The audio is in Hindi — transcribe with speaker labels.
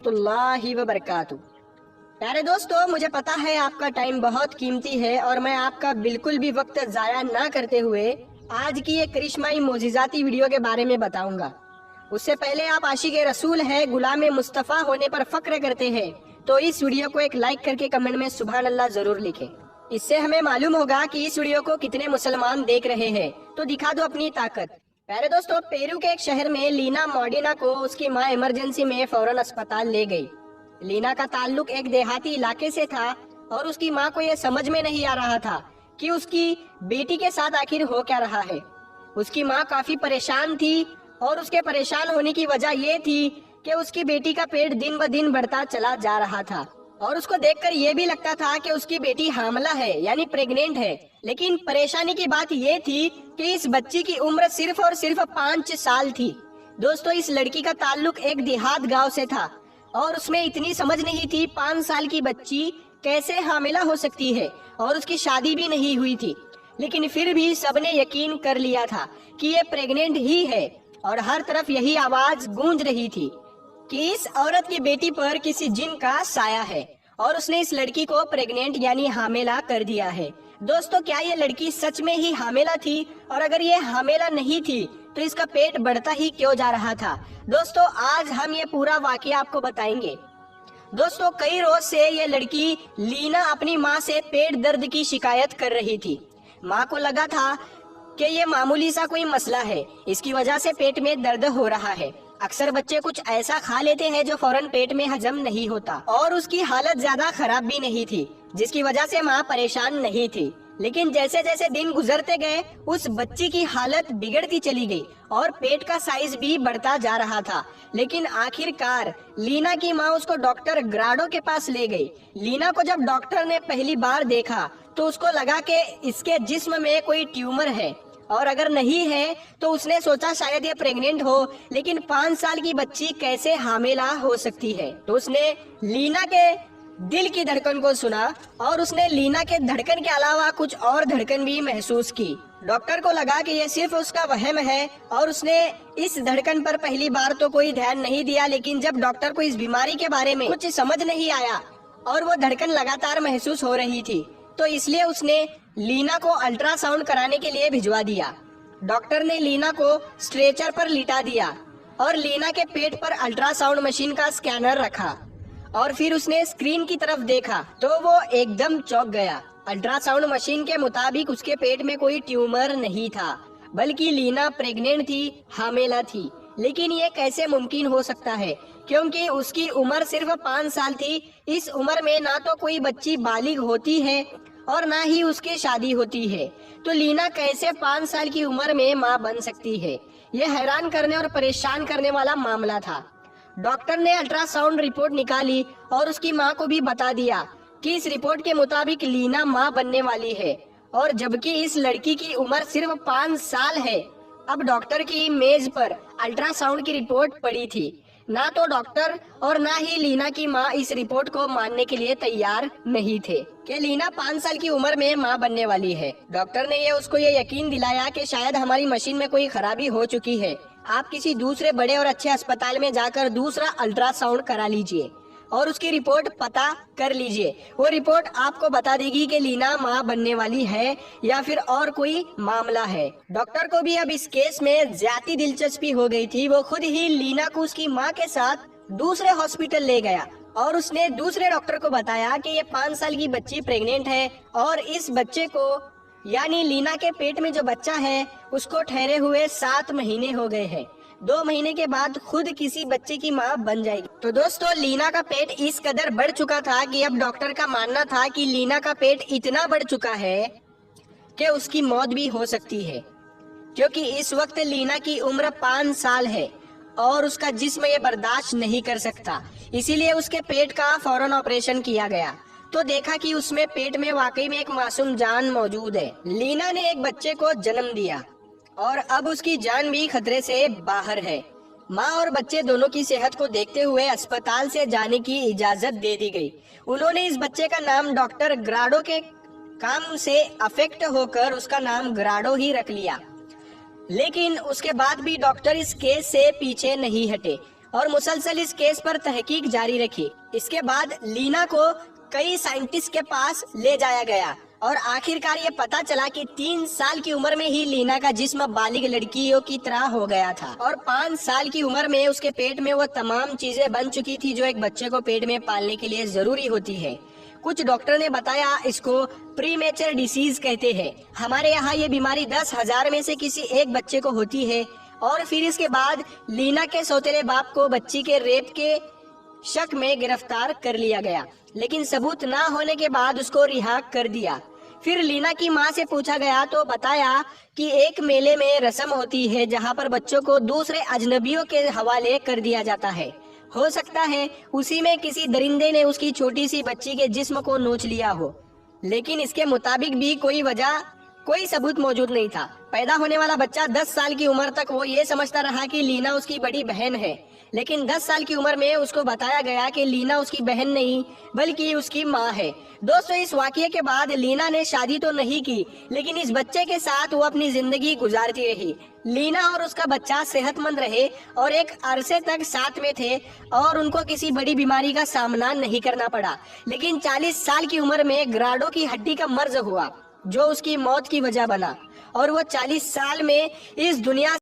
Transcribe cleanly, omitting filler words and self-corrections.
Speaker 1: रहमतुल्लाहि व बरकातुहू। प्यारे दोस्तों, मुझे पता है आपका टाइम बहुत कीमती है और मैं आपका बिल्कुल भी वक्त जाया ना करते हुए आज की एक करिश्माई मोजिजाती वीडियो के बारे में बताऊंगा। उससे पहले आप आशिक़े रसूल है, गुलाम मुस्तफ़ा होने पर फक्र करते हैं, तो इस वीडियो को एक लाइक करके कमेंट में सुभान अल्लाह जरूर लिखें। इससे हमें मालूम होगा कि इस वीडियो को कितने मुसलमान देख रहे हैं। तो दिखा दो अपनी ताकत। प्यारे दोस्तों, पेरू के एक शहर में लीना मॉडिना को उसकी माँ इमरजेंसी में फौरन अस्पताल ले गई। लीना का ताल्लुक एक देहाती इलाके से था और उसकी माँ को यह समझ में नहीं आ रहा था कि उसकी बेटी के साथ आखिर हो क्या रहा है। उसकी माँ काफी परेशान थी और उसके परेशान होने की वजह ये थी कि उसकी बेटी का पेट दिन ब दिन बढ़ता चला जा रहा था और उसको देखकर ये भी लगता था कि उसकी बेटी हामला है, यानी प्रेग्नेंट है। लेकिन परेशानी की बात ये थी कि इस बच्ची की उम्र सिर्फ और सिर्फ 5 साल थी। दोस्तों, इस लड़की का ताल्लुक एक देहात गांव से था और उसमें इतनी समझ नहीं थी 5 साल की बच्ची कैसे हामिला हो सकती है, और उसकी शादी भी नहीं हुई थी। लेकिन फिर भी सबने यकीन कर लिया था कि ये प्रेग्नेंट ही है और हर तरफ यही आवाज गूंज रही थी कि इस औरत की बेटी पर किसी जिन का साया है और उसने इस लड़की को प्रेग्नेंट यानी हामिला कर दिया है। दोस्तों, क्या ये लड़की सच में ही हामिला थी? और अगर ये हामिला नहीं थी तो इसका पेट बढ़ता ही क्यों जा रहा था? दोस्तों, आज हम ये पूरा वाकया आपको बताएंगे। दोस्तों, कई रोज से ये लड़की लीना अपनी माँ से पेट दर्द की शिकायत कर रही थी। माँ को लगा था कि ये मामूली सा कोई मसला है, इसकी वजह से पेट में दर्द हो रहा है। अक्सर बच्चे कुछ ऐसा खा लेते हैं जो फौरन पेट में हजम नहीं होता, और उसकी हालत ज्यादा खराब भी नहीं थी, जिसकी वजह से माँ परेशान नहीं थी। लेकिन जैसे जैसे दिन गुजरते गए उस बच्ची की हालत बिगड़ती चली गई और पेट का साइज भी बढ़ता जा रहा था। लेकिन आखिरकार लीना की माँ उसको डॉक्टर ग्राडो के पास ले गई। लीना को जब डॉक्टर ने पहली बार देखा तो उसको लगा कि इसके जिस्म में कोई ट्यूमर है, और अगर नहीं है तो उसने सोचा शायद ये प्रेग्नेंट हो। लेकिन 5 साल की बच्ची कैसे हामिला हो सकती है? तो उसने लीना के दिल की धड़कन को सुना और उसने लीना के धड़कन के अलावा कुछ और धड़कन भी महसूस की। डॉक्टर को लगा कि यह सिर्फ उसका वहम है और उसने इस धड़कन पर पहली बार तो कोई ध्यान नहीं दिया। लेकिन जब डॉक्टर को इस बीमारी के बारे में कुछ समझ नहीं आया और वो धड़कन लगातार महसूस हो रही थी, तो इसलिए उसने लीना को अल्ट्रासाउंड कराने के लिए भिजवा दिया। डॉक्टर ने लीना को स्ट्रेचर पर लिटा दिया और लीना के पेट पर अल्ट्रासाउंड मशीन का स्कैनर रखा और फिर उसने स्क्रीन की तरफ देखा तो वो एकदम चौंक गया। अल्ट्रासाउंड मशीन के मुताबिक उसके पेट में कोई ट्यूमर नहीं था, बल्कि लीना प्रेग्नेंट थी, हामिला थी। लेकिन ये कैसे मुमकिन हो सकता है, क्योंकि उसकी उम्र सिर्फ 5 साल थी। इस उम्र में ना तो कोई बच्ची बालिग होती है और ना ही उसकी शादी होती है, तो लीना कैसे 5 साल की उम्र में माँ बन सकती है? यह हैरान करने और परेशान करने वाला मामला था। डॉक्टर ने अल्ट्रासाउंड रिपोर्ट निकाली और उसकी माँ को भी बता दिया कि इस रिपोर्ट के मुताबिक लीना माँ बनने वाली है, और जबकि इस लड़की की उम्र सिर्फ 5 साल है। अब डॉक्टर की मेज पर अल्ट्रासाउंड की रिपोर्ट पड़ी थी। ना तो डॉक्टर और ना ही लीना की माँ इस रिपोर्ट को मानने के लिए तैयार नहीं थे कि लीना 5 साल की उम्र में माँ बनने वाली है। डॉक्टर ने उसको ये यकीन दिलाया कि शायद हमारी मशीन में कोई खराबी हो चुकी है, आप किसी दूसरे बड़े और अच्छे अस्पताल में जाकर दूसरा अल्ट्रासाउंड करा लीजिए और उसकी रिपोर्ट पता कर लीजिए। वो रिपोर्ट आपको बता देगी कि लीना माँ बनने वाली है या फिर और कोई मामला है। डॉक्टर को भी अब इस केस में ज्यादा दिलचस्पी हो गई थी। वो खुद ही लीना को उसकी माँ के साथ दूसरे हॉस्पिटल ले गया और उसने दूसरे डॉक्टर को बताया कि ये 5 साल की बच्ची प्रेग्नेंट है और इस बच्चे को यानी लीना के पेट में जो बच्चा है उसको ठहरे हुए 7 महीने हो गए हैं। 2 महीने के बाद खुद किसी बच्चे की माँ बन जाएगी। तो दोस्तों, लीना का पेट इस कदर बढ़ चुका था कि अब डॉक्टर का मानना था कि लीना का पेट इतना बढ़ चुका है कि उसकी मौत भी हो सकती है, क्योंकि इस वक्त लीना की उम्र 5 साल है और उसका जिस्म ये बर्दाश्त नहीं कर सकता। इसीलिए उसके पेट का फौरन ऑपरेशन किया गया तो देखा कि उसमें पेट में वाकई में एक मासूम जान मौजूद है। लीना ने एक बच्चे को जन्म दिया और अब उसकी जान भी खतरे से बाहर है। माँ और बच्चे दोनों की सेहत को देखते हुए अस्पताल से जाने की इजाजत दे दी गई। उन्होंने इस बच्चे का नाम डॉक्टर ग्राडो के काम से अफेक्ट होकर उसका नाम ग्राडो ही रख लिया। लेकिन उसके बाद भी डॉक्टर इस केस से पीछे नहीं हटे और मुसलसल इस केस पर तहकीक जारी रखी। इसके बाद लीना को कई साइंटिस्ट के पास ले जाया गया और आखिरकार ये पता चला कि 3 साल की उम्र में ही लीना का जिस्म बालिग लड़कियों की तरह हो गया था और 5 साल की उम्र में उसके पेट में वो तमाम चीजें बन चुकी थी जो एक बच्चे को पेट में पालने के लिए जरूरी होती है। कुछ डॉक्टर ने बताया इसको प्रीमेचर डिसीज कहते हैं। हमारे यहाँ ये बीमारी 10,000 में से किसी एक बच्चे को होती है। और फिर इसके बाद लीना के सौतेले बाप को बच्ची के रेप के शक में गिरफ्तार कर लिया गया, लेकिन सबूत ना होने के बाद उसको रिहा कर दिया। फिर लीना की माँ से पूछा गया तो बताया कि एक मेले में रस्म होती है जहाँ पर बच्चों को दूसरे अजनबियों के हवाले कर दिया जाता है। हो सकता है उसी में किसी दरिंदे ने उसकी छोटी सी बच्ची के जिस्म को नोच लिया हो, लेकिन इसके मुताबिक भी कोई सबूत मौजूद नहीं था। पैदा होने वाला बच्चा 10 साल की उम्र तक वो ये समझता रहा कि लीना उसकी बड़ी बहन है, लेकिन 10 साल की उम्र में उसको बताया गया कि लीना उसकी बहन नहीं बल्कि उसकी माँ है। दोस्तों, इस वाकये के बाद लीना ने शादी तो नहीं की, लेकिन इस बच्चे के साथ वो अपनी जिंदगी गुजारती रही। लीना और उसका बच्चा सेहतमंद रहे और एक अरसे तक साथ में थे और उनको किसी बड़ी बीमारी का सामना नहीं करना पड़ा। लेकिन 40 साल की उम्र में ग्राडो की हड्डी का मर्ज हुआ जो उसकी मौत की वजह बना और वो 40 साल में इस दुनिया